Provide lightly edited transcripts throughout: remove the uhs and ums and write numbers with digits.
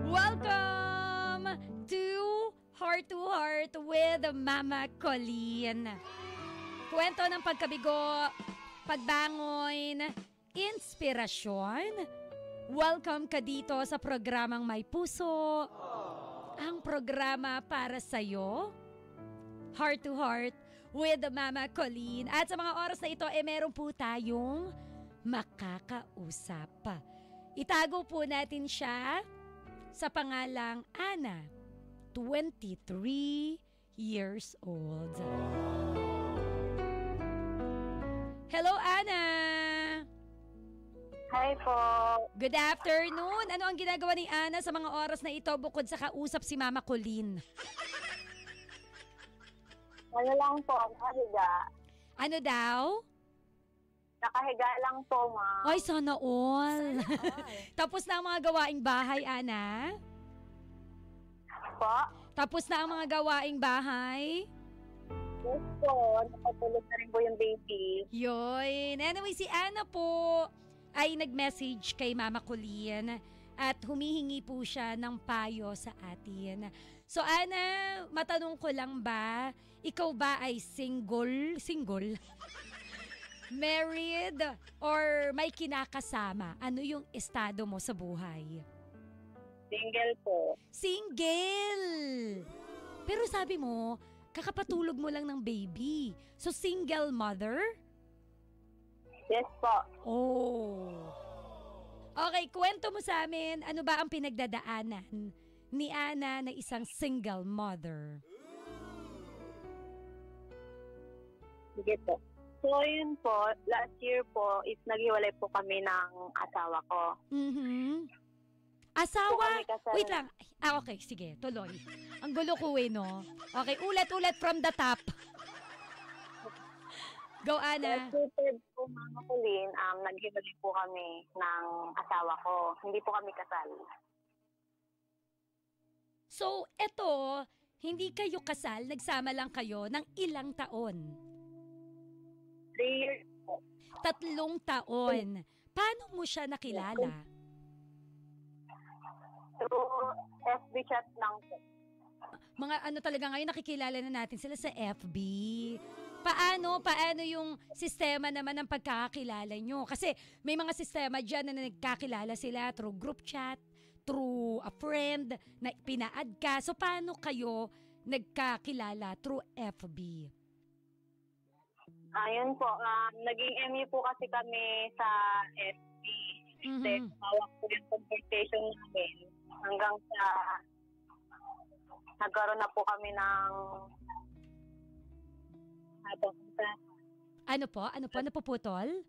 Welcome to Heart with Mama Colleen. Kwento ng pagkabigo, pagbangon, inspirasyon. Welcome ka dito sa programang May Puso. Ang programa para sa'yo. Heart to Heart with Mama Colleen. At sa mga oras na ito, meron po tayong makakausap. Itago po natin siya sa pangalang Ana, 23 years old. Hello, Ana! Hi po. Good afternoon! Ano ang ginagawa ni Ana sa mga oras na ito bukod sa kausap si Mama Colleen? Ano lang po, nakahiga. Ano daw? Nakahiga lang po, ma. Ay, sana all. Tapos na ang mga gawaing bahay, Ana? Po? Tapos na ang mga gawaing bahay? Yes po, nakatulog na rin po yung baby. Yun. Anyway, si Ana po ay nag-message kay Mama Colleen at humihingi po siya ng payo sa atin. So, Ana, matanong ko lang ba, ikaw ba ay single? Married? Or may kinakasama? Ano yung estado mo sa buhay? Single po. Single! Pero sabi mo, kakapatulog mo lang ng baby. So, single mother? Yes po. Oh. Okay, kwento mo sa amin, ano ba ang pinagdadaanan ni Ana na isang single mother? Sige po. So, yun po, last year po is naghiwalay po kami ng asawa ko. Mhm. So, Asawa? kami kasal. Wait lang. Okay, sige, tuloy. Ang gulo ko no? Okay, ulit from the top. Go, Ana. Last year po, Mama Colleen, naghiwalay po kami ng asawa ko. Hindi po kami kasal. So, eto, hindi kayo kasal, nagsama lang kayo ng ilang taon? 3 years po. 3 taon. Paano mo siya nakilala? Through FB chat lang po. Mga ano talaga ngayon, nakikilala na natin sila sa FB. Paano yung sistema naman ng pagkakakilala nyo? Kasi may mga sistema dyan na nagkakilala sila through group chat, through a friend, na pina-add ka. So paano kayo nagkakilala through FB? Ayun po, naging MU po kasi kami sa FB. Mhm. Then, hawak po yung conversation namin hanggang sa nagkaroon na po kami ng Ano po? Napuputol?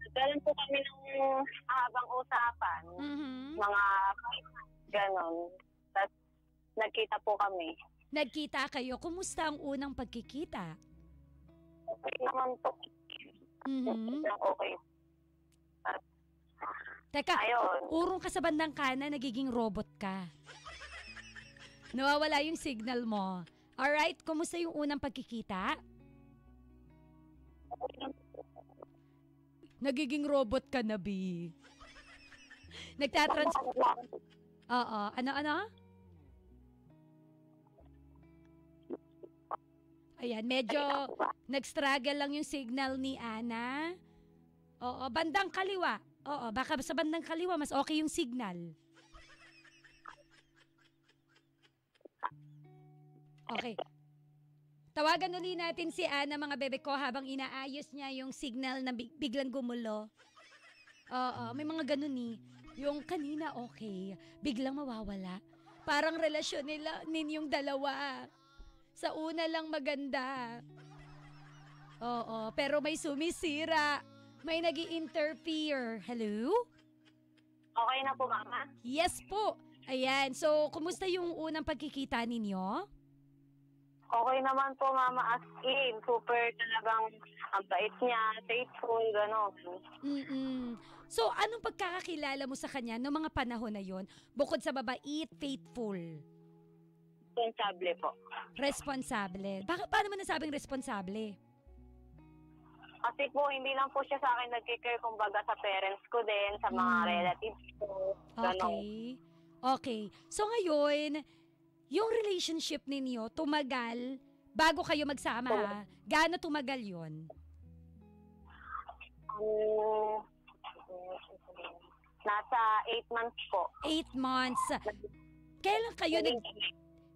nagkaroon po kami ng habang usapan. Mhm. Mga ganon. Tapos, nagkita po kami. Nagkita kayo. Kumusta ang unang pagkikita? Okay naman po. Mhm. Okay. Teka, Ayun. urong ka sa bandang kanan, nagiging robot ka. Nawawala yung signal mo. Alright, kumusta yung unang pagkikita? Nagiging robot ka na, B. Nagtatrans... Oo. Ano? Ayan, medyo nag-struggle lang yung signal ni Ana. Oo, bandang kaliwa. Oo, baka sa bandang kaliwa, mas okay yung signal. Okay. Tawagan uli natin si Ana, mga bebe ko, habang inaayos niya yung signal na biglang gumulo. Oo, may mga ganun Yung kanina okay, biglang mawawala. Parang relasyon ninyong dalawa. Sa una lang maganda. Oo, pero may sumisira. May nag-i-interfere. Hello? Okay na po, Mama? Yes po. Ayan, so kumusta yung unang pagkikita ninyo? Okay naman po, Mama, as in. Super talagang ang bait niya, faithful, gano'n. So, anong pagkakakilala mo sa kanya noong mga panahon na yon? Bukod sa babait, faithful. Responsable po. Responsable. Paano mo nasabing responsable? Kasi po, hindi lang po siya sa akin nagkikare, kumbaga sa parents ko din, sa mga relatives ko. Ganon. Okay. Okay. So ngayon, yung relationship ninyo tumagal bago kayo magsama ha? Gaano tumagal yon? Um, nasa 8 months po. 8 months. Kailan kayo nag...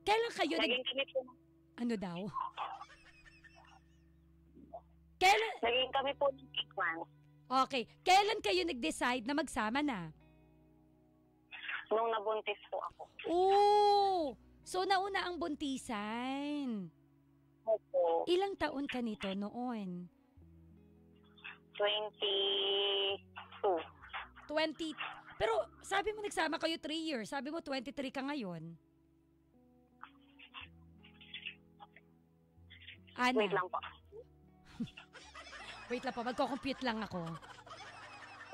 Kailan kayo nag... Naging kami po, Ano daw? Kailan... naging kami po ng 8 months. Okay. Kailan kayo nag-decide na magsama na? Nung nabuntis po ako. Oh! So nauna ang buntisan. Opo. Ilang taon ka nito noon? 22. 20. Pero sabi mo nagsama kayo 3 years. Sabi mo 23 ka ngayon. Ana. Wait lang po. Wait lang po. Magko-compute lang ako.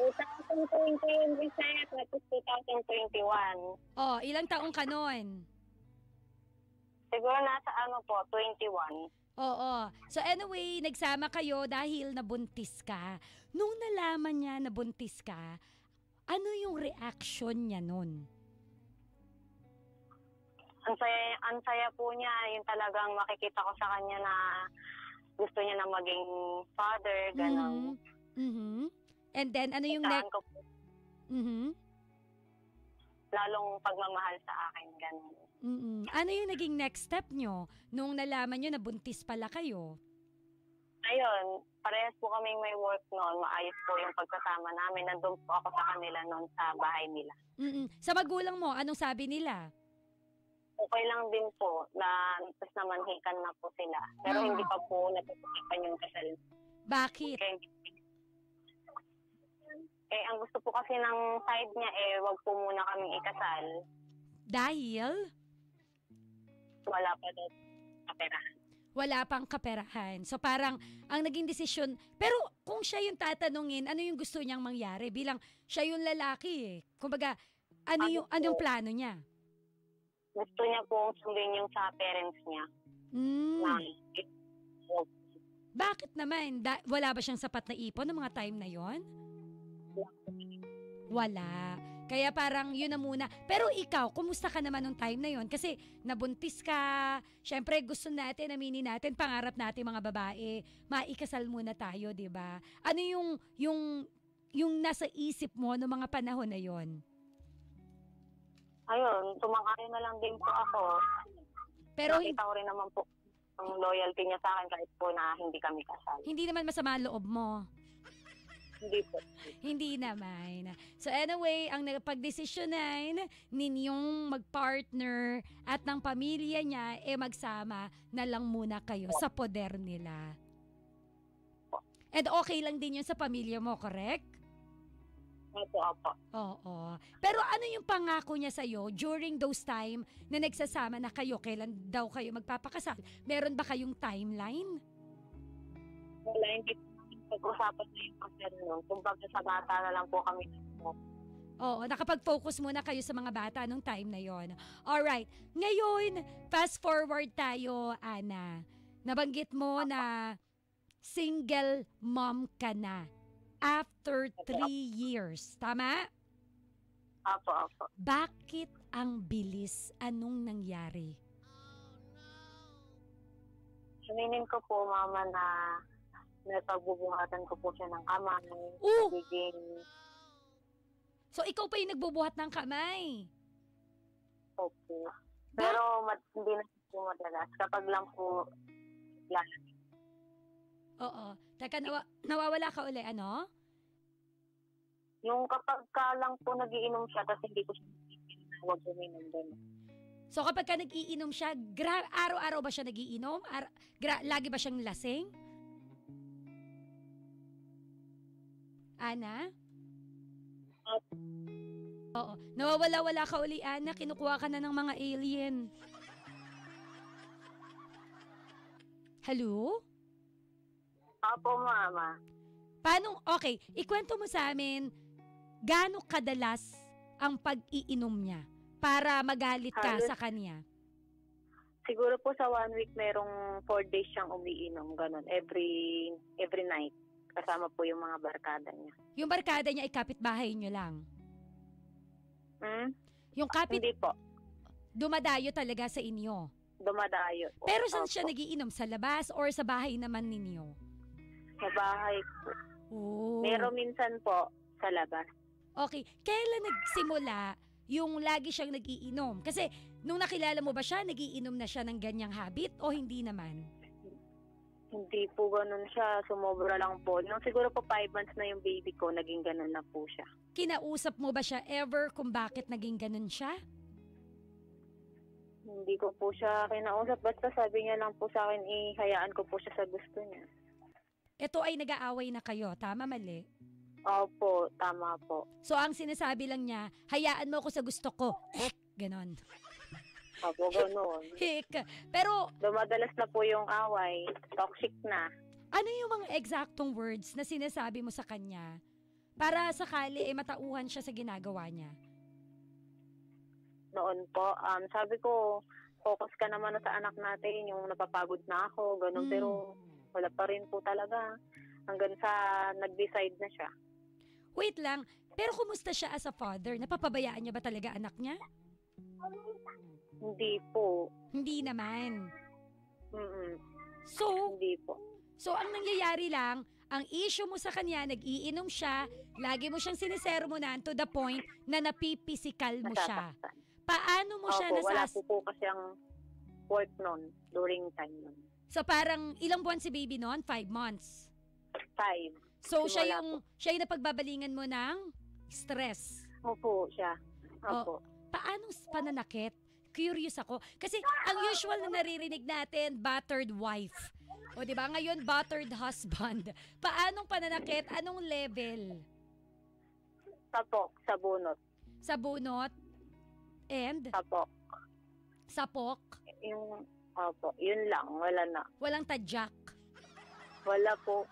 2020 yung reset, tapos 2021. Oh, ilang taong ka noon? Siguro nasa ano po, 21. Oo. So anyway, nagsama kayo dahil nabuntis ka. Nung nalaman niya na buntis ka, ano yung reaction niya nun? Ang saya po niya, yung talagang makikita ko sa kanya na gusto niya na maging father, gano'n. Mhm. And then, ano yung next? Ko po, lalong pagmamahal sa akin, gano'n. Ano yung naging next step nyo nung nalaman nyo na buntis pala kayo? Ayun, parehas po kaming may work noon. Maayos po yung pagkasama namin. Nandun po ako sa kanila noon sa bahay nila. Sa magulang mo, anong sabi nila? Okay lang din po na tapos namanhikan na po sila. Pero hindi pa po napapasipan yung kasal. Bakit? Ang gusto po kasi ng side niya wag po muna kaming ikasal. Dahil? Wala pa daw kaperahan. Wala pang kaperahan. So parang ang naging desisyon, pero kung siya yung tatanungin, ano yung gusto niyang mangyari? Bilang siya yung lalaki eh. Kumbaga, anong plano niya? Gusto niya pong sundin yung sa parents niya. Bakit naman? Wala ba siyang sapat na ipon ng mga time na yon? Wala. Kaya parang yun na muna. Pero ikaw, kumusta ka naman nung time na yon? Kasi nabuntis ka. Syempre gusto natin, aminin natin, pangarap natin mga babae, maikasal muna tayo, 'di ba? Ano yung nasa isip mo no mga panahon na yon? Ayun, tumangkari na lang din po ako. Pero nakita ko rin naman po ang loyalty niya sa akin kahit po na hindi kami kasal. Hindi naman masama ang loob mo. Hindi po. Hindi naman. So anyway, ang napagdesisyonan ninyong magpartner at ng pamilya niya magsama na lang muna kayo sa poder nila. And okay lang din yun sa pamilya mo, correct? Opo. Oo. Pero ano yung pangako niya sa'yo during those time na nagsasama na kayo? Kailan daw kayo magpapakasal? Meron ba kayong timeline? Wala, hindi pag-usapan na yung kasal nun. Kumbaga sa bata na lang po kami. Oo, nakapag-focus muna kayo sa mga bata nung time na yon. Alright. Ngayon, fast forward tayo, Ana. Nabanggit mo na single mom ka na after 3 years. Tama? Opo. Bakit ang bilis? Anong nangyari? Aminin ko po, mama, na napagbubuhatan ko po siya ng kamay. So, ikaw pa yung nagbubuhat ng kamay? Opo. Pero hindi na po madalas. Kapag lang po lalaki. Oo. Teka, nawawala ka uli, ano? Yung kapag ka lang po nagiinom siya, tapos hindi ko siya huwag uminom din. So, kapag ka nag-iinom siya, araw-araw ba siya nagiinom? Lagi ba siyang lasing? Ana? Oo. Nawawala-wala ka uli, Ana. Kinukuha ka na ng mga alien. Hello? Opo, mama. Okay, ikwento mo sa amin, gaano kadalas ang pag-iinom niya para magalit ka sa kanya? Siguro po sa 1 week, merong 4 days siyang umiinom. Ganon. Every night. kasama po yung mga barkada niya. Yung barkada niya ay kapitbahay nyo lang. Yung Hindi po. dumadayo talaga sa inyo. Dumadayo po. Pero saan Opo. siya nagiinom? Sa labas or sa bahay naman ninyo? Sa bahay po. Oh. Meron minsan po sa labas. Okay. Kailan nagsimula yung lagi siyang nagiinom? Kasi nung nakilala mo ba siya, nagiinom na siya ng ganyang habit o hindi naman? Hindi po ganun siya. Sumobra lang po. Nung siguro po 5 months na yung baby ko, naging ganun na po siya. Kinausap mo ba siya ever kung bakit naging ganun siya? Hindi ko po siya kinausap. Basta sabi niya lang po sa akin, hayaan ko po siya sa gusto niya. Ito ay nag-aaway na kayo, tama mali? Opo, tama po. So ang sinasabi lang niya, hayaan mo ako sa gusto ko. Ganon. Opo, ganun. Hik. Pero Dumadalas na po yung away. Toxic na. ano yung mga exactong words na sinasabi mo sa kanya para sakali matauhan siya sa ginagawa niya? Noon po, sabi ko, focus ka naman sa anak natin, yung napapagod na ako, ganun. Pero wala pa rin po talaga. Hanggang sa nag-decide na siya. Wait lang, pero kumusta siya as a father? Napapabayaan niya ba talaga anak niya? Hindi po. Hindi naman. Mm-mm. So, Hindi po. ang nangyayari lang, ang issue mo sa kanya, nag-iinom siya, lagi mo siyang sinisermonan to the point na napipisikal mo siya. Nasasaktan. Paano mo siya Opo, wala po kasi ang work noon, during time noon. So parang ilang buwan si baby noon? 5 months. 5. So siya Simula yung napagbabalingan mo ng stress. Opo, siya. Opo. Paano pananakit? Curious ako. Kasi ang usual na naririnig natin, battered wife. O di ba ngayon, battered husband. Paanong pananakit? Anong level? Tapok, sa bunot. Sa bunot? And? Tapok. Sapok? Yung, opo, yun lang. Wala na. Walang tadyak? Wala po.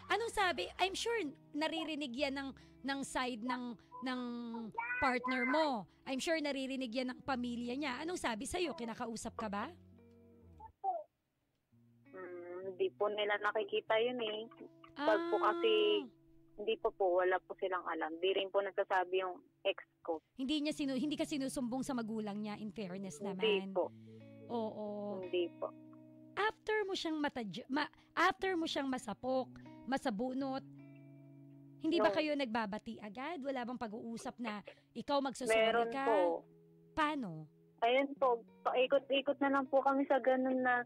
Anong sabi? I'm sure naririnig yan ng side ng partner mo. I'm sure naririnig yan ng pamilya niya. Anong sabi sa'yo? Kinakausap ka ba? Hindi po nila nakikita yun eh. Pag po kasi, hindi po, wala po silang alam. Di rin po nagsasabi yung ex ko. Hindi ka sinusumbong sa magulang niya, in fairness naman. Hindi po. Oo. Hindi po. After mo siyang masapok, masabunot, hindi ba kayo nagbabati agad? Wala bang pag-uusap na ikaw magsusorry Meron ka? po. Paano? Ayun po, paikot-ikot na lang po kami sa ganun na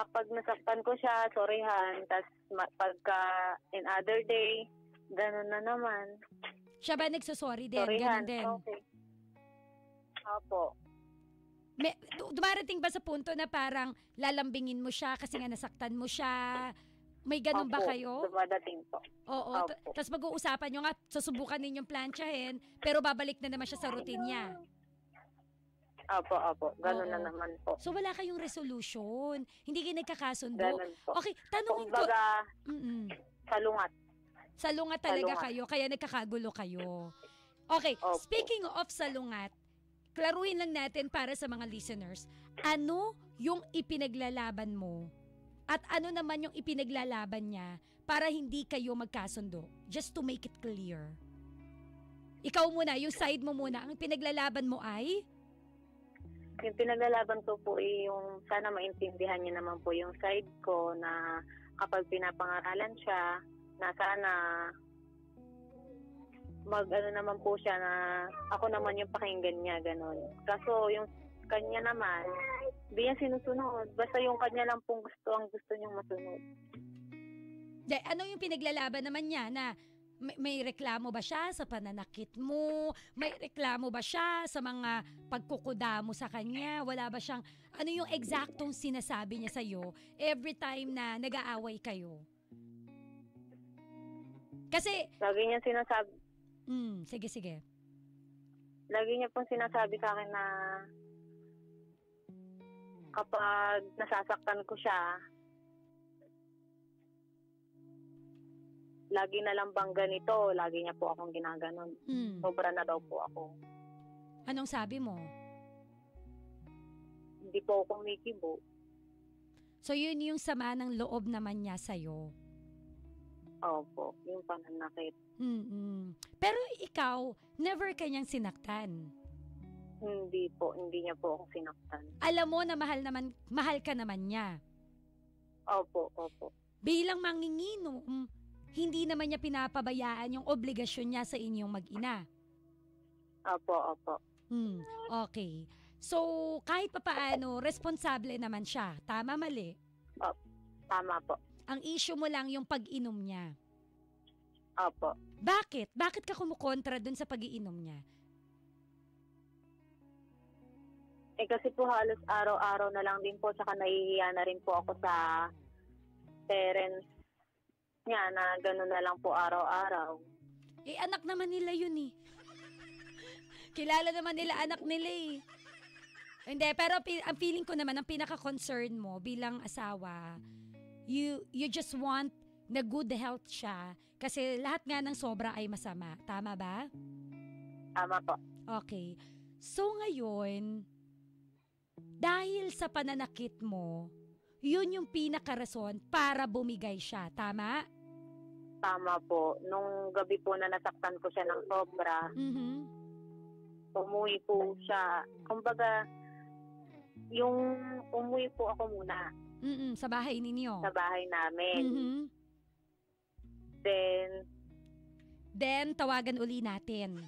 kapag nasaktan ko siya, sorryhan. Tapos pagka in other day, ganun na naman. Siya ba nagsusorry din? Sorryhan. Ganun din? Okay. Opo. Dumarating ba sa punto na parang lalambingin mo siya kasi nga nasaktan mo siya? May ganun ba Opo, kayo? dumadating po. Oo. Opo. Tapos mag-uusapan nyo nga, susubukan ninyong planchahin, pero babalik na naman siya sa routine niya. Opo. Ganun Oo. na naman po. So wala kayong resolution. Hindi kayo nagkakasundo. Ganun po. Okay, tanungin ko. Kumbaga, Mm-mm. salungat. Salungat talaga Salungat. kayo, kaya nagkakagulo kayo. Okay, Opo. speaking of salungat, klaruhin lang natin para sa mga listeners, ano yung ipinaglalaban mo at ano naman yung ipinaglalaban niya para hindi kayo magkasundo? Just to make it clear. Ikaw muna, yung side mo muna, ang pinaglalaban mo ay? Yung pinaglalaban ko po yung sana maintindihan niya naman po yung side ko na kapag pinapangaralan siya, na sana mag-ano naman po siya na ako naman yung pakinggan niya, ganun. Kaso yung kanya naman, hindi niya sinusunod. Basta yung kanya lang pong ang gusto niyang masunod. Ano yung pinaglalaban naman niya na may reklamo ba siya sa pananakit mo? May reklamo ba siya sa mga pagkukuda mo sa kanya? Wala ba siyang, ano yung eksaktong sinasabi niya sa'yo every time na nag-aaway kayo? Kasi, Lagi niya sinasabi, sige. lagi niya pong sinasabi sa akin na kapag nasasaktan ko siya, lagi na lang bang ganito, lagi niya po akong ginaganon. Sobra na daw po ako. Anong sabi mo? Hindi po ako kumikibo. So, yun yung sama ng loob naman niya sa'yo. Opo, yung pananakit. Pero ikaw, never kanyang sinaktan. Hindi po, hindi niya po ako sinaktan. Alam mo na mahal ka naman niya. Opo, opo. Bilang manginginom, hindi naman niya pinapabayaan yung obligasyon niya sa inyong mag-ina. Opo, opo. Okay. So, kahit papaano, responsable naman siya. Tama, mali? Tama po. Ang issue mo lang yung pag-inom niya. Opo. Bakit? Bakit ka kumukontra dun sa pag-iinom niya? Kasi po halos araw-araw na lang din po, tsaka nahihiya na rin po ako sa parents niya na gano'n na lang po araw-araw. Anak naman nila yun eh. Kilala naman nila anak nila eh. Hindi, pero ang feeling ko naman, ang pinaka-concern mo bilang asawa, you just want na good health siya kasi lahat nga ng sobra ay masama. Tama ba? Tama po. Okay. So ngayon, dahil sa pananakit mo, yun yung pinaka-rason para bumigay siya. Tama? Tama po. Nung gabi po na nasaktan ko siya ng sobra, umuwi po siya. Kumbaga, yung umuwi po ako muna. Sa bahay ninyo? Sa bahay namin. Then, tawagan uli natin.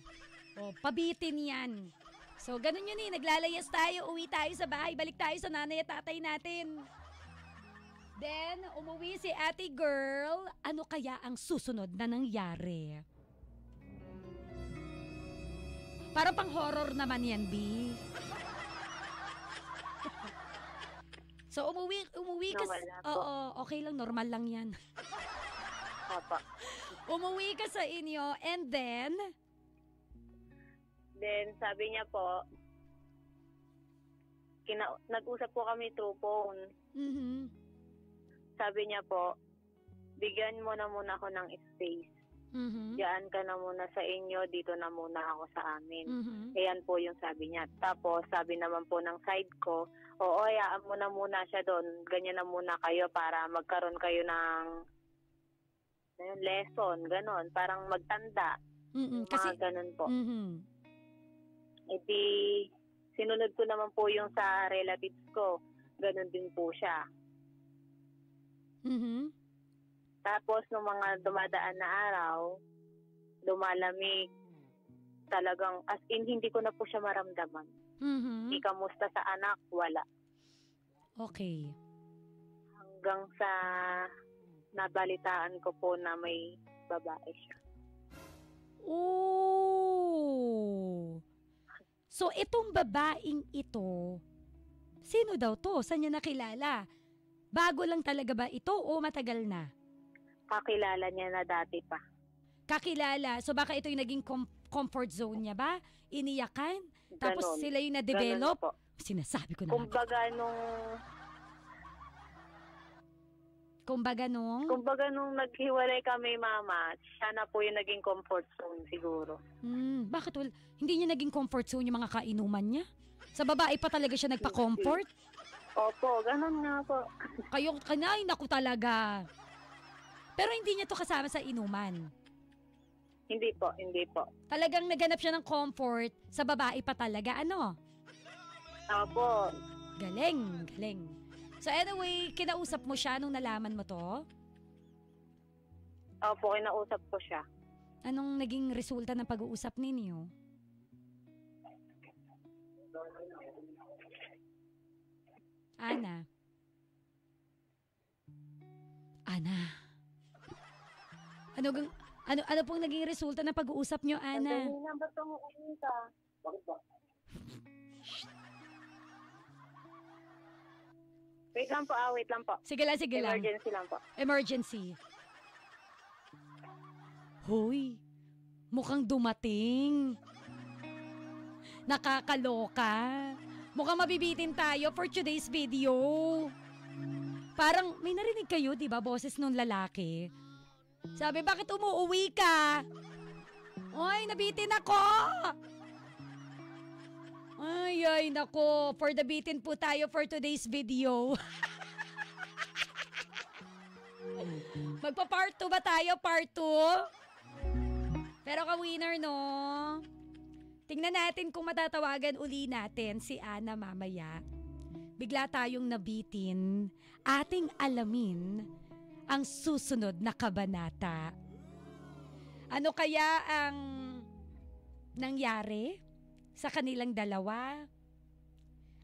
O, pabitin yan. So, ganun yun eh. Naglalayas tayo, uwi tayo sa bahay, balik tayo sa nanay at tatay natin. Then, umuwi si ate girl. Ano kaya ang susunod na nangyari? Parang pang horror naman yan, B. So, umuwi ka. Oo, okay lang, normal lang yan. Opo. Umuwi ka sa inyo, and then, sabi niya po, nag-usap po kami through phone. Sabi niya po, bigyan mo na muna ako ng space. Diyan ka na muna sa inyo, dito na muna ako sa amin. Ayan po yung sabi niya. Tapos, sabi naman po ng side ko, oo, hayaan mo na muna siya doon. Ganyan na muna kayo para magkaroon kayo ng lesson, ganon. Parang magtanda. Kasi, mga ganon po. Sinunod ko naman po yung sa relatives ko. Ganon din po siya. Tapos, nung mga dumadaan na araw, lumalamig. Talagang, as in, hindi ko na po siya maramdaman. Ikamusta sa anak, wala. Okay. Hanggang sa nabalitaan ko po na may babae siya. Oh! So, itong babaeng ito, sino daw to? Saan niya nakilala? Bago lang talaga ba ito o matagal na? Kakilala niya na dati pa. Kakilala. So, baka ito yung naging comfort zone niya ba? Iniyakan? Tapos Ganon. sila yung na-develop? Sinasabi ko na. Kumbaga nung naghiwalay kami, mama, siya na po yung naging comfort zone siguro. Bakit hindi niya naging comfort zone yung mga kainuman niya? Sa babae pa talaga siya nagpa-comfort? Opo, ganun nga po. Kayo, kanay, naku talaga. Pero hindi niya to kasama sa inuman. Hindi po. Talagang naganap siya ng comfort sa babae pa talaga, ano? Opo. Galing. So anyway, kinausap mo siya nung nalaman mo to? Opo, kinausap ko siya. Anong naging resulta ng pag-uusap ninyo? Ana. Ano pong naging resulta ng pag-uusap nyo, Ana? Bakit ba? Wait lang po. Sige lang. Emergency lang po. Emergency. Hoy, mukhang dumating. Nakakaloka. Mukhang mabibitin tayo for today's video. Parang may narinig kayo, di ba, boses nung lalaki? Sabi, bakit umuuwi ka? Oy, nabitin ako! Ay, nako. For the bitin po tayo for today's video. Magpa-part 2 ba tayo? Part 2? Pero ka-winner, no? Tingnan natin kung matatawagan uli natin si Ana mamaya. Bigla tayong nabitin. Ating alamin ang susunod na kabanata. Ano kaya ang nangyari sa kanilang dalawa?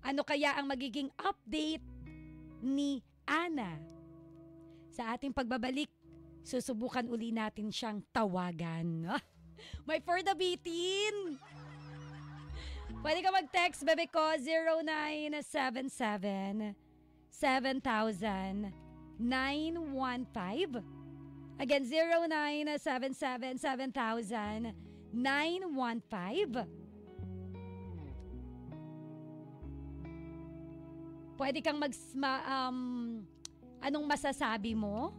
Ano kaya ang magiging update ni Ana? Sa ating pagbabalik, susubukan uli natin siyang tawagan. May for the beatin! Pwede ka mag-text, bebe ko, 0977 7000 915. Again, 0977 7000 915. Pwede kang anong masasabi mo?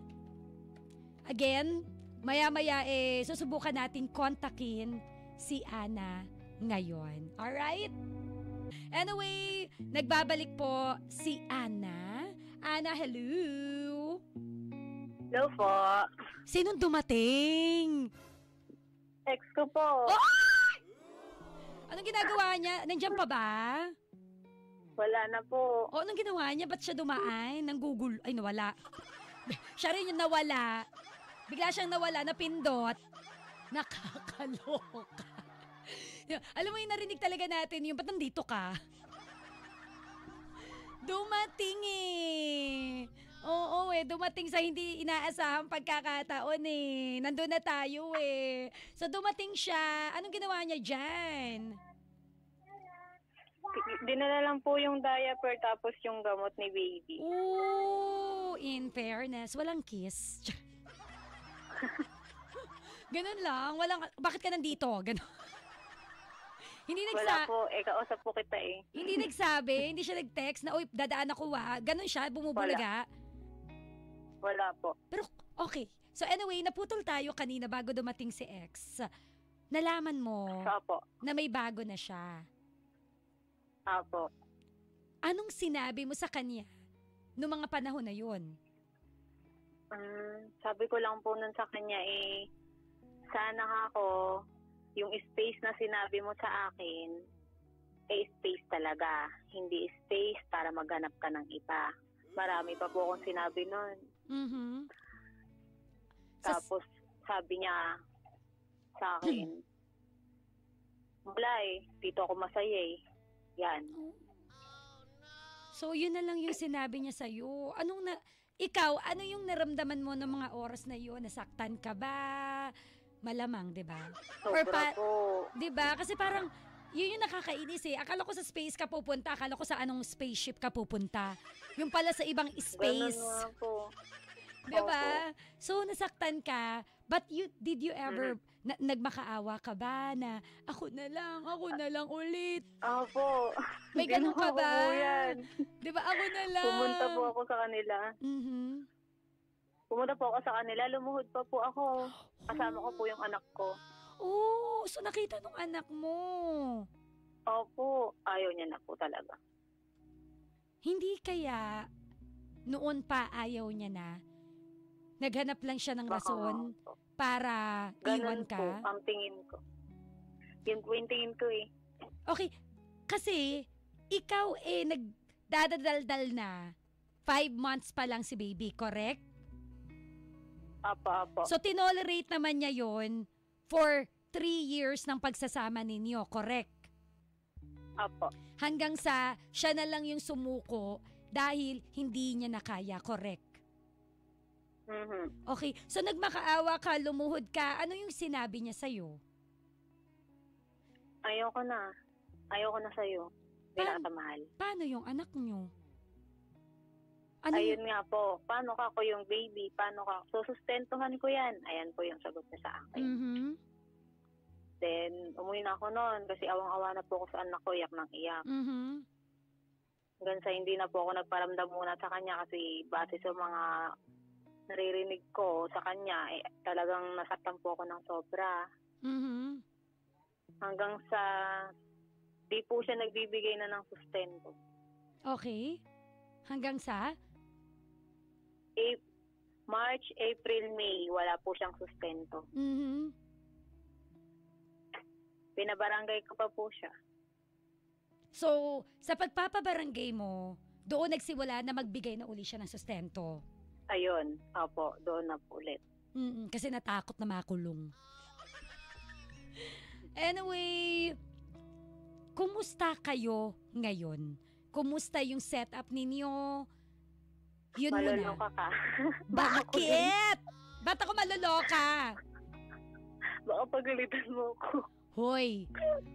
Again, maya-maya susubukan natin kontakin si Ana ngayon. Alright? Anyway, nagbabalik po si Ana. Ana, hello? Hello po. Sinong dumating? Ex ko po. Oh! Anong ginagawa niya? Nandiyan pa ba? Wala na po. O, anong ginawa niya? Ba't siya dumaan? Nanggugul... Ay, nawala. Siya rin yung nawala. Bigla siyang nawala, napindot. Nakakaloka. Alam mo yung narinig talaga natin, yung ba't nandito ka? Dumating Oo dumating sa hindi inaasahang pagkakataon Nandun na tayo So dumating siya. Anong ginawa niya dyan? Dinala lang po yung diaper tapos yung gamot ni baby. Oh, in fairness, walang kiss. Ganun lang, bakit ka nandito? Ganun. Hindi Wala po, kausap po kita Hindi nagsabi, hindi siya nag-text na, dadaan ako Ganun siya, bumubulaga. Wala po. Pero, okay. So anyway, naputol tayo kanina bago dumating si ex. Nalaman mo Apo. na may bago na siya. Apo. Anong sinabi mo sa kanya noong mga panahon na yun? Sabi ko lang po nun sa kanya sana ako, yung space na sinabi mo sa akin, space talaga. Hindi space para maghanap ka ng iba. Marami pa po akong sinabi nun. Mm-hmm. Tapos, sabi niya sa akin, wala dito ako masaya Yan. So, yun na lang yung sinabi niya sa'yo. Ikaw, ano yung naramdaman mo ng mga oras na yun? Nasaktan ka ba? Malamang, di ba? Sobra po. Di ba? Kasi parang, yun yung nakakainis Akala ko sa space ka pupunta. Akala ko sa anong spaceship ka pupunta. Yung pala sa ibang space. Ganun nga po. Di ba? So, nasaktan ka. But did you ever, nagmakaawa ka ba na, ako na lang ulit. Opo. May ganun ka ba? Yan. Di ba? Ako na lang. Pumunta po ako sa kanila. Mm-hmm. Pumunta po ako sa kanila. Lumuhod pa po ako. Kasama ko po yung anak ko. Oh, so nakita nung anak mo. Opo. Ayaw niya na po talaga. Hindi kaya noon pa ayaw niya na? Naghanap lang siya ng rason para iwan ka? Ganun po ang tingin ko. Yun po yung tingin ko Okay, kasi ikaw nagdadaldal na 5 months pa lang si baby, correct? Apo. So, tinolerate naman niya yon for 3 years ng pagsasama ninyo, correct? Apo. Hanggang sa siya na lang yung sumuko dahil hindi niya nakaya, correct? Mm-hmm. Okay, so nagmakaawa ka, lumuhod ka, ano yung sinabi niya sa'yo? Ayoko na sa'yo. Pinakamahal. Paano yung anak niyo? Ayun nga po, paano ka ko yung baby? Paano ka? Susustentuhan ko yan. Ayan po yung sagot niya sa akin. Mm-hmm. Then, umuwi na ako noon kasi awang-awa na po ako sa anak ko, iyak ng iyak. Mm-hmm. Hanggang sa hindi na po ako nagparamdam muna sa kanya kasi base sa mga naririnig ko sa kanya, talagang nasaktan po ako ng sobra. Mm-hmm. Hanggang sa di po siya nagbibigay na ng sustento. Okay. Hanggang sa? March, April, May, wala po siyang sustento. Pinabarangay ko pa po siya. So, sa pagpapabarangay mo, doon nagsimula na magbigay na uli siya ng sustento. Ayun, opo, doon na po ulit. Kasi natakot na makulong. Anyway, kumusta kayo ngayon? Kumusta yung setup ninyo? Yun Maloloka muna. ka. Bakit? Ba't ako maloloka? Baka pagalitan mo ko. Hoy,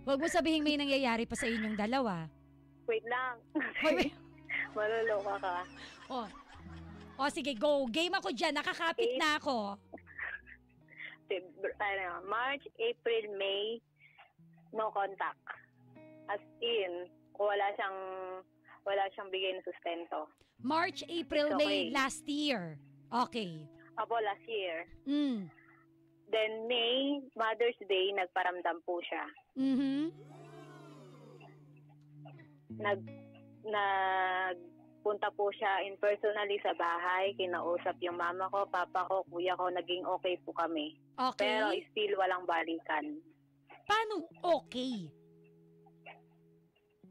huwag mo sabihin may nangyayari pa sa inyong dalawa. Wait lang. Hoy, Maloloka ka. Sige, go. Game ako dyan. Nakakapit na ako. March, April, May, no contact. As in, wala siyang bigay na sustento. March, April, May, last year. Okay. Apo, last year. Then, May, Mother's Day, nagparamdam po siya. Nagpunta po siya in personally sa bahay, kinausap yung mama ko, papa ko, kuya ko, naging okay po kami. Okay. Pero still walang balikan. Paano okay?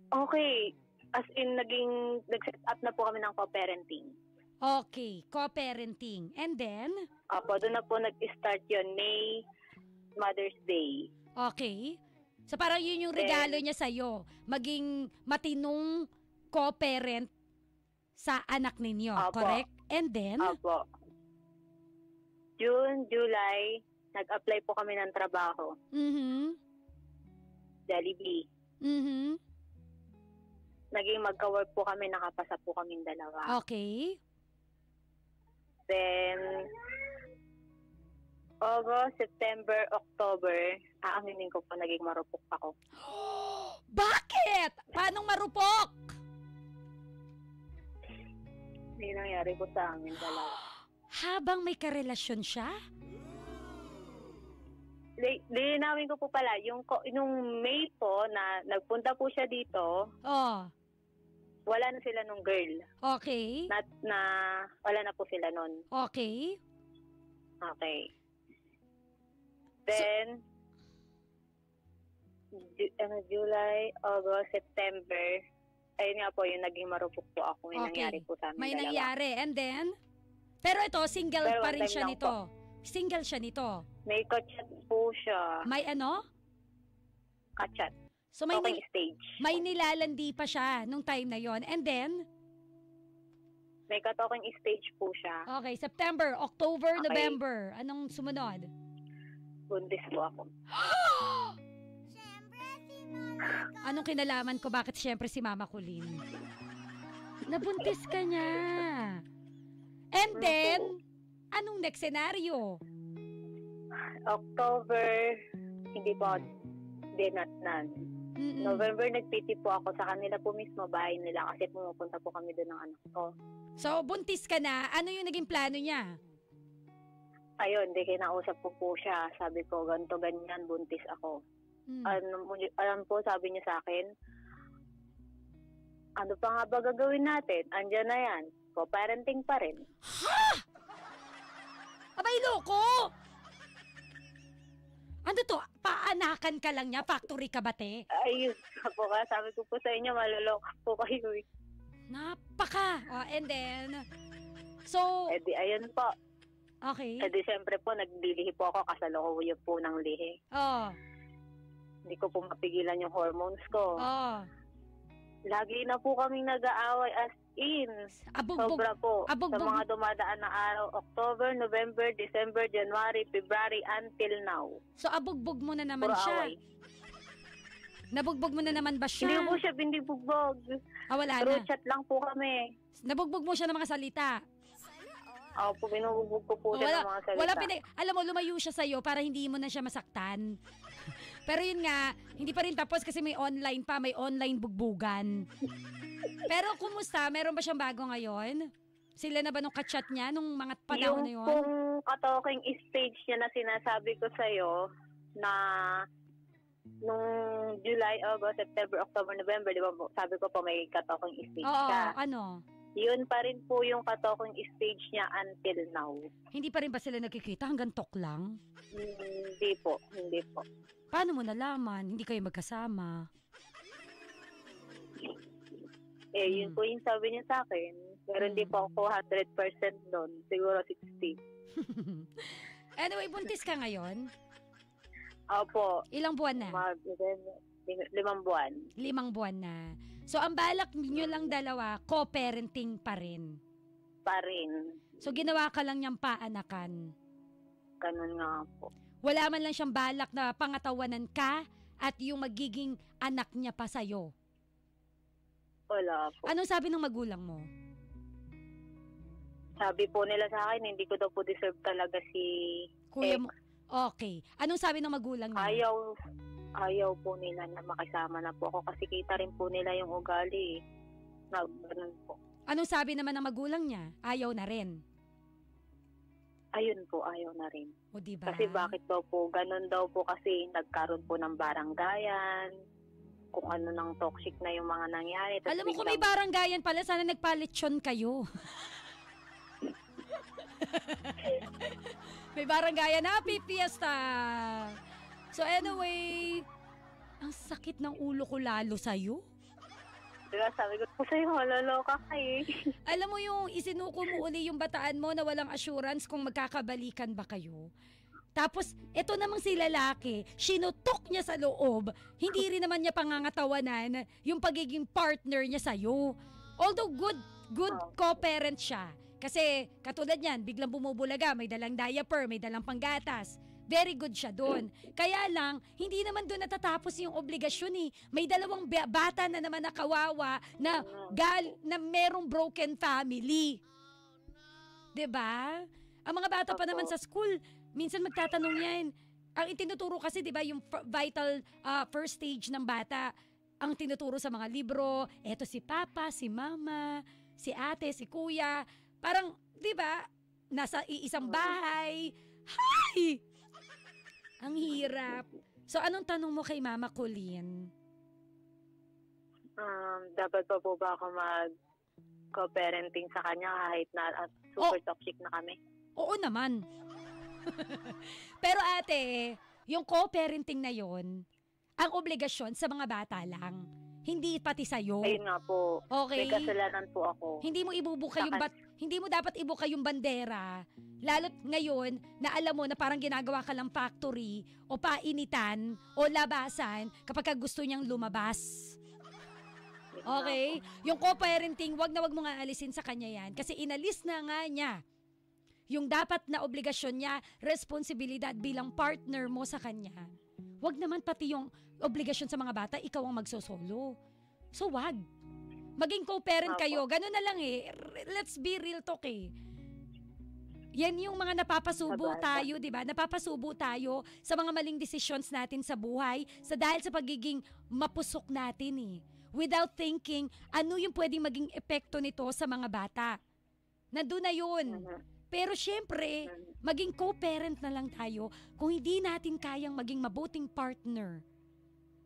Okay. As in, nag-set up na po kami ng co-parenting. Okay, co-parenting. And then? Opo, doon na po nag-start yun, May, Mother's Day. Okay. So parang yun yung regalo niya sa'yo, maging matinong co-parent sa anak ninyo, Opo. correct? And then? Opo. June, July, nag-apply po kami ng trabaho. Jollibee. Naging magka-work po kami, nakapasa po kaming dalawa. Okay. Then, August, September, October, aaminin ko po, naging marupok ako. Bakit? Paanong marupok? Hindi nangyari po sa amin dalawa. Habang may karelasyon siya? Linawin ko po pala, yung May po na nagpunta po siya dito, wala na sila nung girl. Okay. Wala na po sila nun. Okay. Okay. Then, July, August, September, ayun nga po, yung naging marupok po ako. May nangyari po sa amin May dalawa. nangyari. And then? Pero ito, single Pero pa rin one time siya lang nito. Single siya nito. May kachat po siya. May ano? Kachat. So Talking stage. may nilalandi pa siya nung time na yon. And then? May ka-talking stage po siya. Okay, September, October, Okay. November. Anong sumunod? Buntis po ako. Anong kinalaman ko? Bakit siyempre si Mama Colleen? Nabuntis ka niya. And then, anong next scenario? October, hindi po dinatnan. November, nagtiti po ako sa kanila po mismo, bahay nila, kasi pumupunta po kami doon ng anak ko. So, buntis ka na. Ano yung naging plano niya? Ayun, di kinausap ko po siya. Sabi ko, ganito, ganyan, buntis ako. Alam po, sabi niya sa akin, ano pa nga ba gagawin natin? Andyan na yan. Co-parenting pa rin. Ha? Abay, loko! Ano to? Paanakan ka lang niya? Factory ka ba, te? Ayun po ka. Sabi ko po sa inyo, maluloko po kayo. Napaka! And then, so... di ayun po. Okay. Di siyempre po, naglilihi po ako. Kasalukuyan po ng lihi. Hindi ko po mapigilan yung hormones ko. Lagi na po kaming nag-aaway as in. Sobra po. Sa mga dumadaan na araw, October, November, December, January, February, until now. So, abugbog mo na naman Puro siya. away. Nabugbog mo na naman ba siya? Hindi po siya binibugbog. Wala Through na. chat lang po kami. Nabugbog mo siya ng mga salita. Po, binubugbog ko po siya ng mga salita. Alam mo, lumayo siya sa'yo para hindi mo na siya masaktan. Pero yun nga, hindi pa rin tapos kasi may online pa, may online bugbugan. Pero kumusta? Meron ba siyang bago ngayon? Sila na ba nung kachat niya nung mga panahon na yun? Yung pong ka-talking stage niya na sinasabi ko sa'yo na nung July, August, September, October, November, di ba po, sabi ko po may ka-talking stage siya. Ano? Yun pa rin po yung ka-talking stage niya until now. Hindi pa rin ba sila nagkikita? Hanggang talk lang? Hindi po. Paano mo nalaman? Hindi kayo magkasama? Yun po yung sabi niya sa akin. Pero hindi po ako 100% doon. Siguro 60. Anyway, buntis ka ngayon? Opo. Ilang buwan na? 5 buwan. 5 buwan na. So, ang balak nyo lang dalawa, co-parenting pa rin. Pa rin. So, ginawa ka lang niyang paanakan. Ganun nga po. Wala man lang siyang balak na pangatawanan ka at yung magiging anak niya pa sa'yo. Wala po. Anong sabi ng magulang mo? Sabi po nila sa akin, hindi ko daw po deserve talaga si Kuya mo. Okay. Anong sabi ng magulang niya? Ayaw po nila na makisama na po ako kasi kita rin po nila yung ugali. Ganun po. Anong sabi naman ng magulang niya? Ayaw na rin. Ayun po, ayaw na rin. O diba? Kasi bakit daw po, ganun daw po kasi nagkaroon po ng baranggayan, kung ano nang toxic na yung mga nangyari. Alam mo kung may baranggayan pala, sana nagpalitsyon kayo. May baranggayan, happy fiesta! So anyway, ang sakit ng ulo ko lalo sa'yo. Diba, sabi ko po sa'yo, malaloka ka eh. Alam mo yung isinuko mo uli yung bataan mo na walang assurance kung magkakabalikan ba kayo. Tapos, eto namang si lalaki, sinutok niya sa loob, hindi rin naman niya pangangatawanan yung pagiging partner niya sa'yo. Although good co-parent siya. Kasi katulad niyan, biglang bumubulaga, may dalang diaper, may dalang panggatas. Very good siya doon. Kaya lang, hindi naman doon natatapos yung obligasyon eh. May dalawang bata na naman na kawawa na merong broken family. 'Di ba? Ang mga bata pa naman sa school, minsan magtatanong yan. Ang itinuturo kasi, 'di ba, yung vital first stage ng bata, ang tinuturo sa mga libro, eto si papa, si mama, si ate, si kuya. Parang, 'di ba, nasa iisang bahay. Hay! Ang hirap. So, anong tanong mo kay Mama Colleen? Dapat pa po ba ako mag-co-parenting sa kanya kahit na super toxic na kami? Oo naman. Pero ate, yung co-parenting na yon, ang obligasyon sa mga bata lang. Hindi pati sa'yo. Ayun nga po. Okay? May kasalanan po ako. Hindi mo dapat ibuka yung bandera. Lalo't ngayon na alam mo na parang ginagawa ka lang factory o painitan o labasan kapag gusto niyang lumabas. Okay? Yung co-parenting, wag mo nga alisin sa kanya yan. Kasi inalis na nga niya yung dapat na obligasyon niya, responsibilidad bilang partner mo sa kanya. Wag naman pati yung obligasyon sa mga bata, ikaw ang magsosolo. So wag. Maging co-parent kayo. Ganun na lang eh. Let's be real talk eh. Yan yung mga napapasubo tayo, di ba? Napapasubo tayo sa mga maling decisions natin sa buhay dahil sa pagiging mapusok natin eh. Without thinking, ano yung pwedeng maging epekto nito sa mga bata. Nandun na yun. Pero syempre, maging co-parent na lang tayo kung hindi natin kayang maging mabuting partner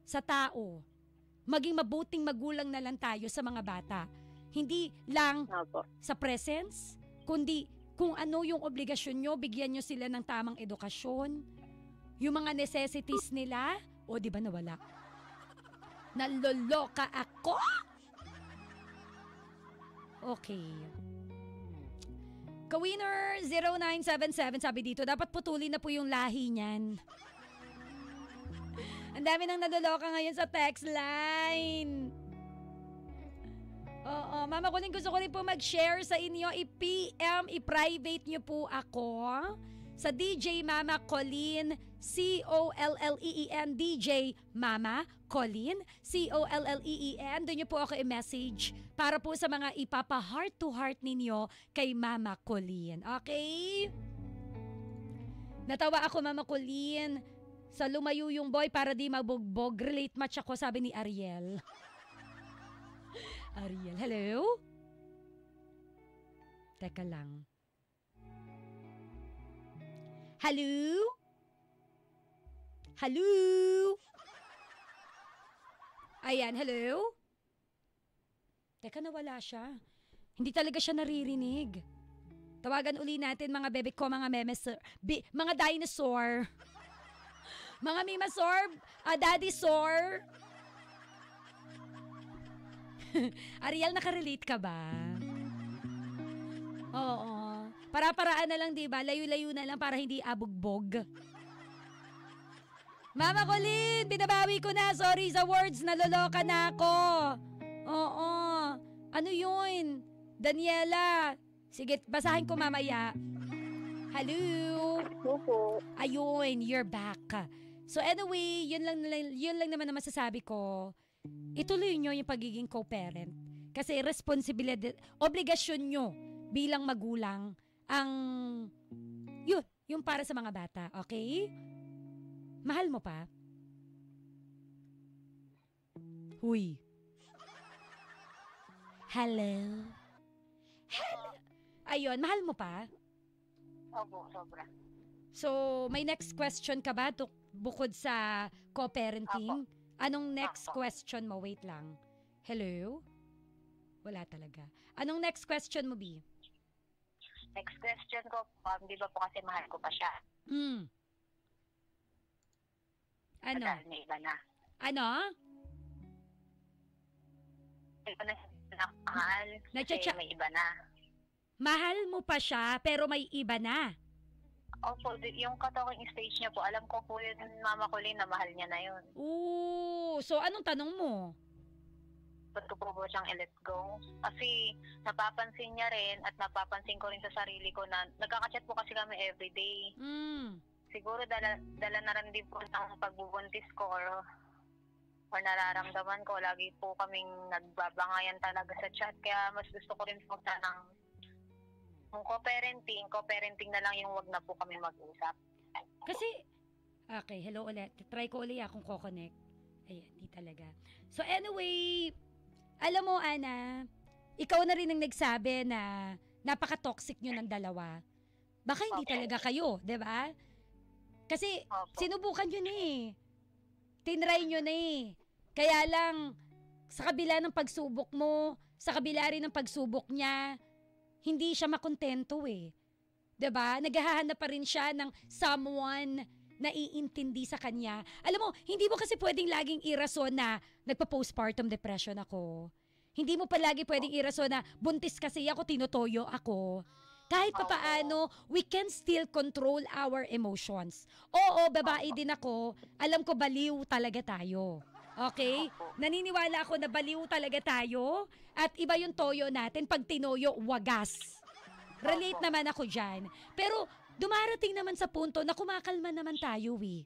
sa tao. Maging mabuting magulang na lang tayo sa mga bata. Hindi lang sa presence, kundi kung ano yung obligasyon nyo, bigyan nyo sila ng tamang edukasyon. Yung mga necessities nila, o di ba nawala? Naloloka ako? Okay. Kawinner 0977 sabi dito, dapat putulin na po yung lahi niyan. Ang dami nang naloloka ngayon sa text line. Oo, Mama Colleen, gusto ko rin po mag-share sa inyo. I-PM, i-private nyo po ako sa DJ Mama Colleen, C-O-L-L-E-E-N, DJ Mama Colleen, C-O-L-L-E-E-N. Doon nyo po ako i-message para po sa mga ipapa-heart to heart ninyo kay Mama Colleen. Okay? Natawa ako, Mama Colleen, sa lumayo yung boy para di mabugbog. Relate match ako, sabi ni Ariel. Ariel, hello? Teka lang. Hello? Hello? Ayan, hello? Teka, nawala siya. Hindi talaga siya naririnig. Tawagan uli natin mga bebe ko, mga memes, mga dinosaur. Mga mimasaur, daddy sor. Ariel, nakarelate ka ba? Oo. Para-paraan na lang, diba? Layo-layo na lang para hindi abugbog. Mama Colleen, binabawi ko na. Sorry sa words, naloloka na ako. Oo. Ano yun? Daniela. Sige, basahin ko mamaya. Hello? Opo. Ayun, you're back. So anyway, yun lang naman na masasabi ko. Ituloy nyo yung pagiging co-parent. Kasi responsibilidad, obligasyon nyo bilang magulang ang yung para sa mga bata, okay? Mahal mo pa? Huy. Hello? Hello? Ayun, mahal mo pa? Opo, sobra. So, may next question ka ba bukod sa co-parenting? Anong next question mo? Wait lang. Hello? Wala talaga. Anong next question mo, B? Next question ko, di ba po kasi mahal ko pa siya? Ano? Dahil may iba na. Ano? Iba na mahal kasi may iba na. Mahal mo pa siya pero may iba na? Opo, yung talking stage niya po, alam ko po yun, Mama Colleen, na mahal niya na yun. Ooh, so anong tanong mo? Ba't ko po siyang i-let go? Kasi napapansin niya rin at napapansin ko rin sa sarili ko na nagkaka-chat po kasi kami everyday. Siguro dala na rin din po ng pagbubuntis ko or nararamdaman ko. Lagi po kaming nagbabangayan talaga sa chat. Kaya mas gusto ko rin po sanang co-parenting na lang yung wag na po kami mag-usap. Kasi, okay, hello ulit. Try ko ulit akong ko-connect. Ayan, di talaga. So anyway, alam mo, Ana, ikaw na rin ang nagsabi na napaka-toxic nyo ng dalawa. Baka hindi talaga kayo, di ba? Kasi sinubukan nyo na eh. Tinry nyo na eh. Kaya lang, sa kabila ng pagsubok mo, sa kabila rin ng pagsubok niya, hindi siya makontento eh. 'Di ba? Naghahanap pa rin siya ng someone na iintindi sa kanya. Alam mo, hindi mo kasi pwedeng laging irason na nagpa-postpartum depression ako. Hindi mo pa lagi pwedeng irason na buntis kasi ako, tinutoyo ako. Kahit pa paano, we can still control our emotions. Oo, babae din ako. Alam ko baliw talaga tayo. Okay? Naniniwala ako na baliw talaga tayo at iba yung toyo natin pag tinoyo, wagas. Relate naman ako dyan. Pero dumarating naman sa punto na kumakalma naman tayo eh.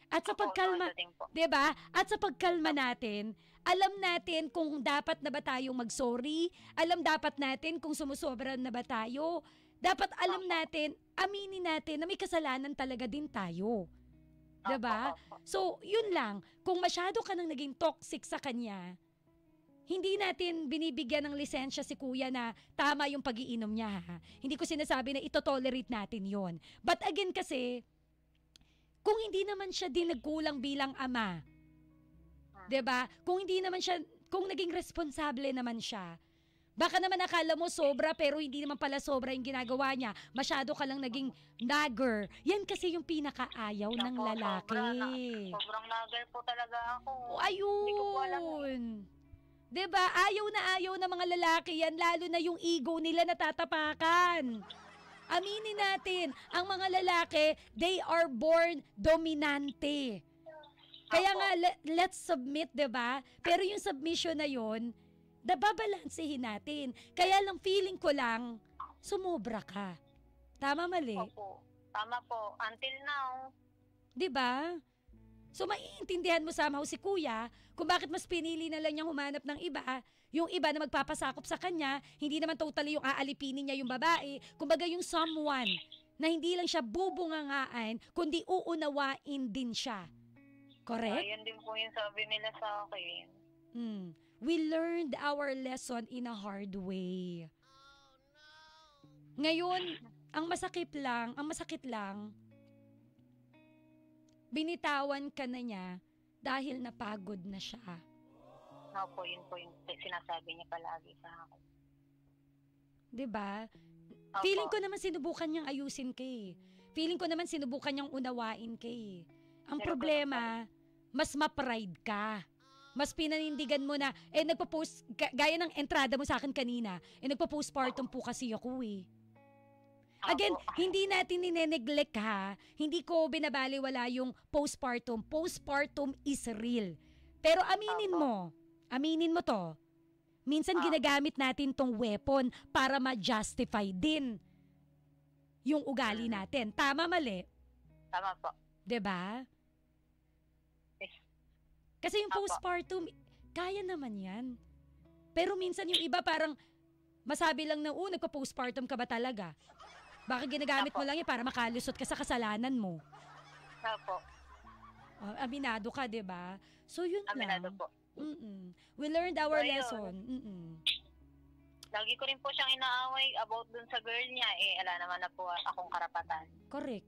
At sa pagkalma, 'di ba? At sa pagkalma natin, alam natin kung dapat na ba tayong mag-sorry, alam dapat natin kung sumusobra na ba tayo. Dapat alam natin, aminin natin na may kasalanan talaga din tayo. 'Di ba? So, yun lang. Kung masyado ka nang naging toxic sa kanya, hindi natin binibigyan ng lisensya si kuya na tama yung pag-iinom niya. Ha? Hindi ko sinasabi na ito-tolerate natin yon. But again kasi, kung hindi naman siya din nagkulang bilang ama, 'di ba? Kung hindi naman siya, kung naging responsable naman siya, baka naman akala mo sobra pero hindi naman pala sobra yung ginagawa niya. Masyado ka lang naging nagger. Yan kasi yung pinakaayaw ng lalaki. Sobrang nagger po talaga ako. O, ayun. Hindi ko po alam. Diba? Ayaw na mga lalaki yan. Lalo na yung ego nila natatapakan. Aminin natin, ang mga lalaki, they are born dominante. Kaya nga, let's submit, diba? Pero yung submission na yun, babalansehin natin. Kaya lang feeling ko lang, sumobra ka. Tama, mali? Opo. Tama po. Until now. Diba? So, maiintindihan mo somehow si kuya kung bakit mas pinili na lang niyang humanap ng iba. Yung iba na magpapasakop sa kanya, hindi naman totally yung aalipinin niya yung babae. Kumbaga yung someone na hindi lang siya bubungangaan, kundi uunawain din siya. Correct? Ayun din po yung sabi nila sa akin. We learned our lesson in a hard way. Ngayon, ang masakit lang, binitawan ka na niya dahil napagod na siya. No po, yun po yung sinasabi niya palagi sa akin. 'Diba? Opo. Feeling ko naman sinubukan niyang ayusin ka eh. Feeling ko naman sinubukan niyang unawain ka eh. Ang Pero problema, mas ma-pride ka. Mas pinanindigan mo na, nagpo-post, gaya ng entrada mo sa akin kanina, nagpo-postpartum po kasi ako eh. Again, Opo. hindi natin nineneglect ha. Hindi ko binabaliwala yung postpartum. Postpartum is real. Pero aminin mo to. Minsan ginagamit natin tong weapon para ma-justify din yung ugali natin. Tama, mali? Tama po. 'Di ba? Yes. Kasi yung postpartum, kaya naman yan. Pero minsan yung iba parang masabi lang na, nagpa-postpartum ka ba talaga? Baka ginagamit mo lang yan para makalusot ka sa kasalanan mo. Opo. Aminado ka, 'di ba? So yun Aminado lang. po. We learned our So, yun. lesson. Lagi ko rin po siyang inaaway about dun sa girl niya. Ala naman na po akong karapatan. Correct.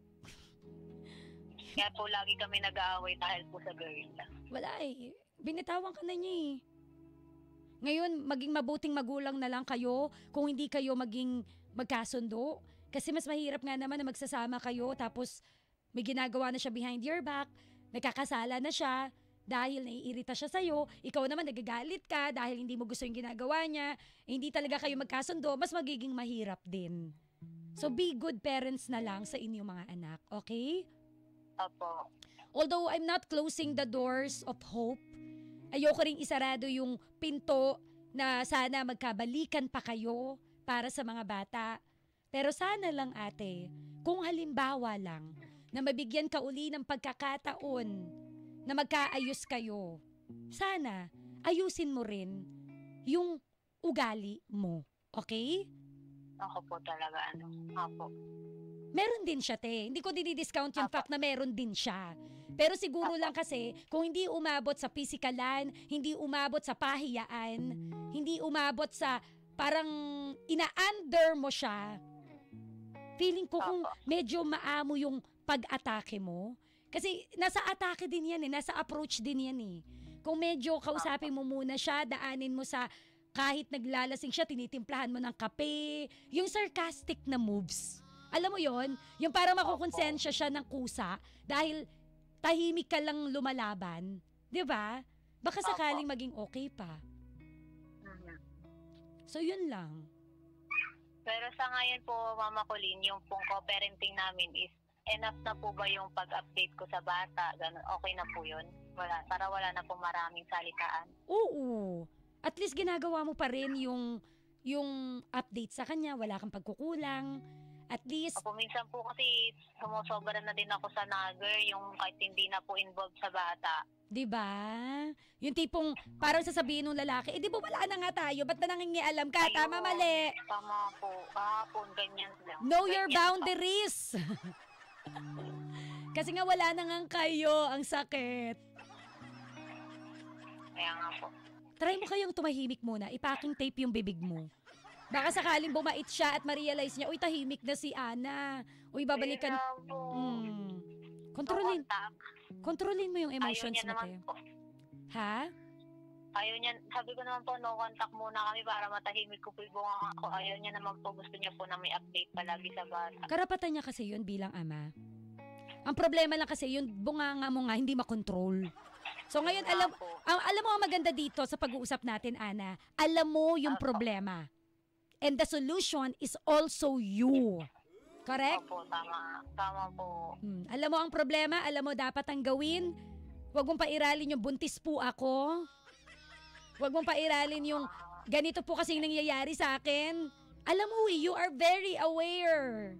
Kaya po lagi kami nag-aaway dahil po sa girl. Wala eh. Binitawan ka na niya eh. Ngayon, maging mabuting magulang na lang kayo kung hindi kayo maging magkasundo. Kasi mas mahirap nga naman na magsasama kayo tapos may ginagawa na siya behind your back, nagkakasala na siya dahil naiirita siya sa'yo, ikaw naman nagagalit ka dahil hindi mo gusto yung ginagawa niya, hindi talaga kayo magkasundo, mas magiging mahirap din. So be good parents na lang sa inyong mga anak, okay? Opo. Although I'm not closing the doors of hope, ayoko ring isarado yung pinto na sana magkabalikan pa kayo para sa mga bata. Pero sana lang ate, kung halimbawa lang na mabigyan ka uli ng pagkakataon na magkaayos kayo, sana ayusin mo rin yung ugali mo. Okay? Ako po talaga, Opo. Meron din siya, te. Hindi ko dinidiscount yung fact na meron din siya. Pero siguro lang kasi, kung hindi umabot sa pisikalan, hindi umabot sa pahiyaan, hindi umabot sa parang ina-under mo siya, feeling ko kung medyo maamo yung pag-atake mo, kasi nasa atake din yan eh, nasa approach din yan eh. Kung medyo kausapin mo muna siya, daanin mo sa kahit naglalasing siya, tinitimplahan mo ng kape, yung sarcastic na moves. Alam mo yon, yung para makukonsensya siya ng kusa dahil tahimik ka lang lumalaban. 'Di ba? Baka sakaling maging okay pa. So yun lang. Pero sa ngayon po, Mama Colleen, yung pong co-parenting namin is enough na po ba yung pag-update ko sa bata? Ganun, okay na po yun? Para wala na po maraming salitaan. Oo. At least ginagawa mo pa rin yung update sa kanya, wala kang pagkukulang. At least... Opo, minsan po kasi sumusobra na din ako sa nagger, yung kahit hindi na po involved sa bata. Diba? Yung tipong parang sasabihin ng lalaki, di ba wala na nga tayo? Ba't na nangingialam ka? Ayun, Tama, mali. Tama po. Kahapon, ganyan lang. Know ganyan your boundaries. Kasi nga wala na nga kayo. Ang sakit. Kaya nga po. Try mo kayong tumahimik muna. Ipacking tape yung bibig mo. Baka sakaling bumait siya at ma-realize niya, uy, tahimik na si Ana. Uy, babalikan. Kontrolin mo yung emotions mo, te. Ha? Ayaw niya, sabi ko naman po, no contact muna kami para matahimik ko po yung bunga ako. Ayaw niya naman po, gusto niya po na may update palagi sa bata. Karapatan niya kasi yun bilang ama. Ang problema lang kasi, yung bunganga mo nga, hindi makontrol. So ngayon, alam mo ang maganda dito sa pag-uusap natin, Ana. Alam mo yung problema. And the solution is also you. Correct? Opo, tama. Tama po. Alam mo ang problema, alam mo dapat ang gawin. Huwag mong pairalin yung buntis po ako. Huwag mong pairalin yung ganito po kasing nangyayari sa akin. Alam mo, you are very aware.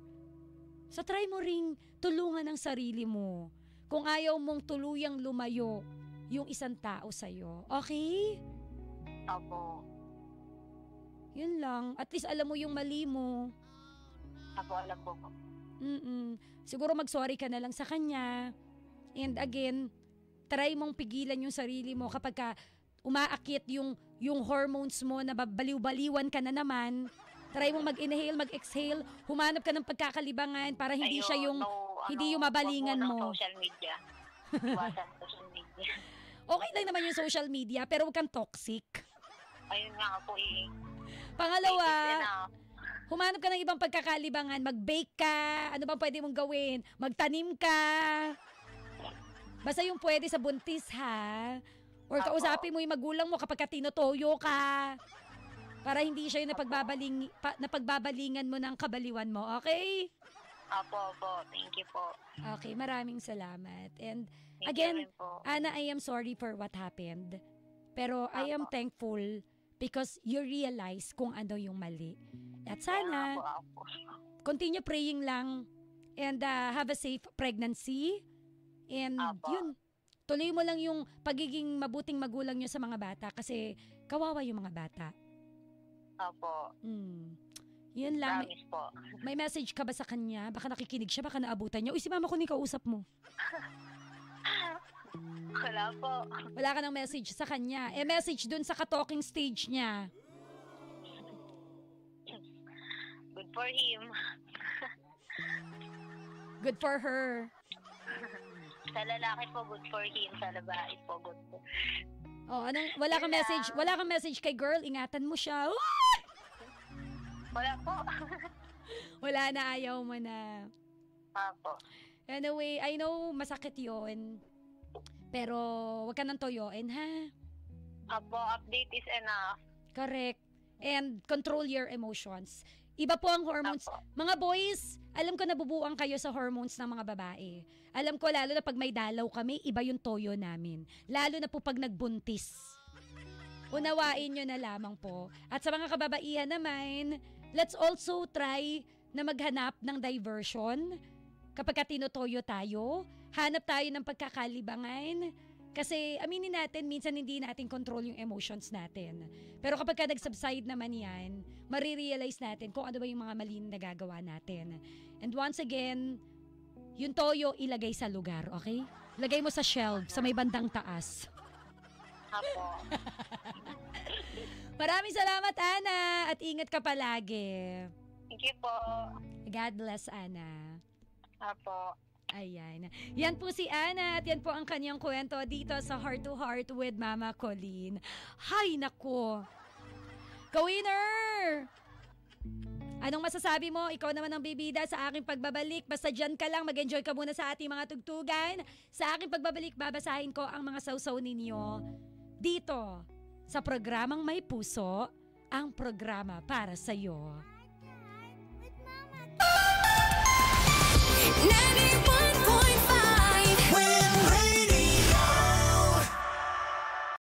So try mo ring tulungan ang sarili mo. Kung ayaw mong tuluyang lumayo yung isang tao sa'yo. Okay? Opo. Yun lang. At least alam mo yung mali mo. Opo, alam po po. Siguro mag-sorry ka na lang sa kanya. And again, try mong pigilan yung sarili mo kapag ka umaakit yung hormones mo na baliw-baliwan ka na naman. Try mong mag-inhale, mag-exhale, humanap ka ng pagkakalibangan para hindi siya yung hindi yung mabalingan mo. Social media. Iwasan social media. Okay lang naman yung social media, pero huwag kang toxic. Ayun nga po Pangalawa, Humanap ka ng ibang pagkakalibangan. Mag-bake ka. Ano bang pwede mong gawin? Magtanim ka. Basta yung pwede sa buntis, ha? Or kausapin mo yung magulang mo kapag tinutoyo ka. Para hindi siya yung napagbabalingan mo ng kabaliwan mo. Okay? Opo. Thank you po. Okay, maraming salamat. And Thank again, you po. Ana, I am sorry for what happened. Pero I am thankful because you realize kung ano yung mali. At sana, continue praying lang and have a safe pregnancy. And yun, tuloy mo lang yung pagiging mabuting magulang nyo sa mga bata kasi kawawa yung mga bata. Opo. Yun lang. Promise po. May message ka ba sa kanya? Baka nakikinig siya, baka naabutan niya. Uy, si mama ko ni kausap mo. Wala po. Wala ka ng message sa kanya. Message dun sa ka-talking stage niya. Good for him. Good for her. Sa lalaki po, good for him. Sa babae po, good for wala kang message kay girl, ingatan mo siya. Wala po. Wala na, ayaw mo na. Apo. Anyway, I know masakit yun. Pero wag ka nang toyoin, ha? Apo, update is enough. Correct. And control your emotions. Iba po ang hormones. Apo. Mga boys, alam ko nabubuang kayo sa hormones ng mga babae. Alam ko lalo na pag may dalaw kami, iba yung toyo namin. Lalo na po pag nagbuntis. Unawain nyo na lamang po. At sa mga kababaihan naman, let's also try na maghanap ng diversion. Kapag tinutoyo tayo, hanap tayo ng pagkakalibangan. Kasi aminin natin, minsan hindi natin control yung emotions natin. Pero kapag nag-subside naman yan, marirealize natin kung ano ba yung mga mali na nagagawa natin. And once again, yung toyo ilagay sa lugar, okay? Lagay mo sa shelf, sa may bandang taas. Apo. Maraming salamat, Ana. At ingat ka palagi. Thank you po. God bless, Ana. Apo. Ayan. Yan po si Ana at yan po ang kanyang kwento dito sa Heart to Heart with Mama Colleen. Hay nako. Ka-winner! Anong masasabi mo? Ikaw naman ang bibida sa aking pagbabalik. Basta dyan ka lang, mag-enjoy ka muna sa ating mga tugtugan. Sa aking pagbabalik, babasahin ko ang mga sausaw ninyo dito sa programang May Puso, ang programa para sa'yo. Nanny